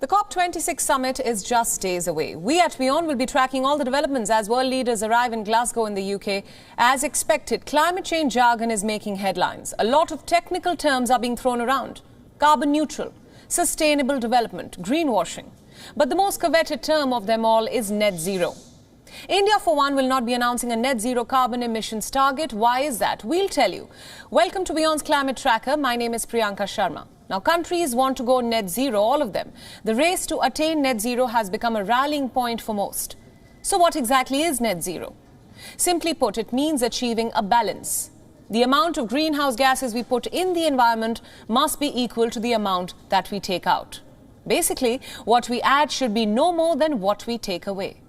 The COP26 summit is just days away. We at WION will be tracking all the developments as world leaders arrive in Glasgow in the UK. As expected, climate change jargon is making headlines. A lot of technical terms are being thrown around. Carbon neutral, sustainable development, greenwashing. But the most coveted term of them all is net zero. India, for one, will not be announcing a net zero carbon emissions target. Why is that? We'll tell you. Welcome to WION's Climate Tracker. My name is Priyanka Sharma. Now, countries want to go net zero, all of them. The race to attain net zero has become a rallying point for most. So what exactly is net zero? Simply put, it means achieving a balance. The amount of greenhouse gases we put in the environment must be equal to the amount that we take out. Basically, what we add should be no more than what we take away.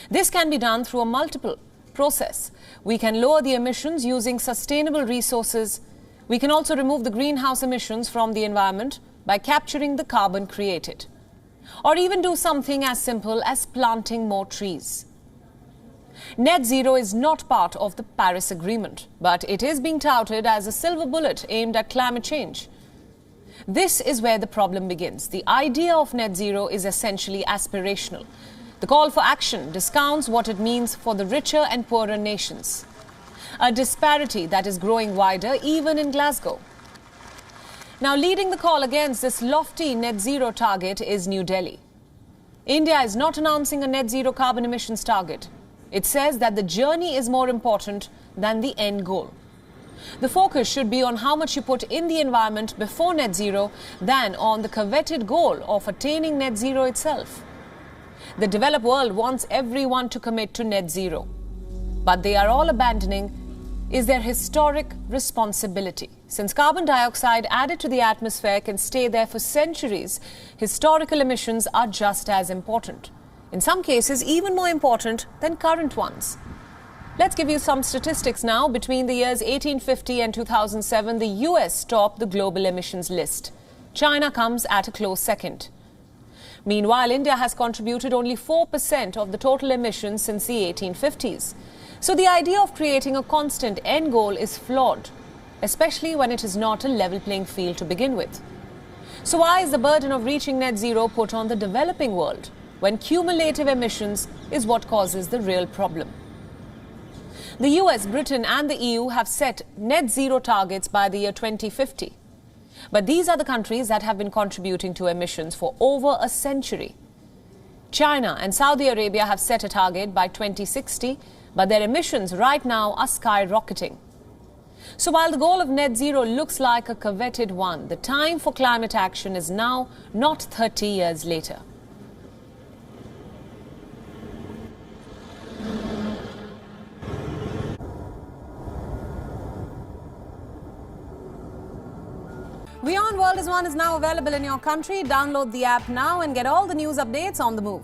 This can be done through a multiple process. We can lower the emissions using sustainable resources. We can also remove the greenhouse emissions from the environment by capturing the carbon created. Or even do something as simple as planting more trees. Net zero is not part of the Paris Agreement, but it is being touted as a silver bullet aimed at climate change. This is where the problem begins. The idea of net zero is essentially aspirational. The call for action discounts what it means for the richer and poorer nations. A disparity that is growing wider even in Glasgow. Now, leading the call against this lofty net zero target is New Delhi. India is not announcing a net zero carbon emissions target. It says that the journey is more important than the end goal. The focus should be on how much you put in the environment before net zero than on the coveted goal of attaining net zero itself. The developed world wants everyone to commit to net zero, but they are all abandoning is their historic responsibility. Since carbon dioxide added to the atmosphere can stay there for centuries, historical emissions are just as important. In some cases, even more important than current ones. Let's give you some statistics now. Between the years 1850 and 2007, the US topped the global emissions list. China comes at a close second. Meanwhile, India has contributed only 4% of the total emissions since the 1850s. So the idea of creating a constant end goal is flawed, especially when it is not a level playing field to begin with. So why is the burden of reaching net zero put on the developing world, when cumulative emissions is what causes the real problem? The US, Britain and the EU have set net zero targets by the year 2050. But these are the countries that have been contributing to emissions for over a century. China and Saudi Arabia have set a target by 2060, but their emissions right now are skyrocketing. So while the goal of net zero looks like a coveted one, the time for climate action is now, not 30 years later. WION World is now available in your country. Download the app now and get all the news updates on the move.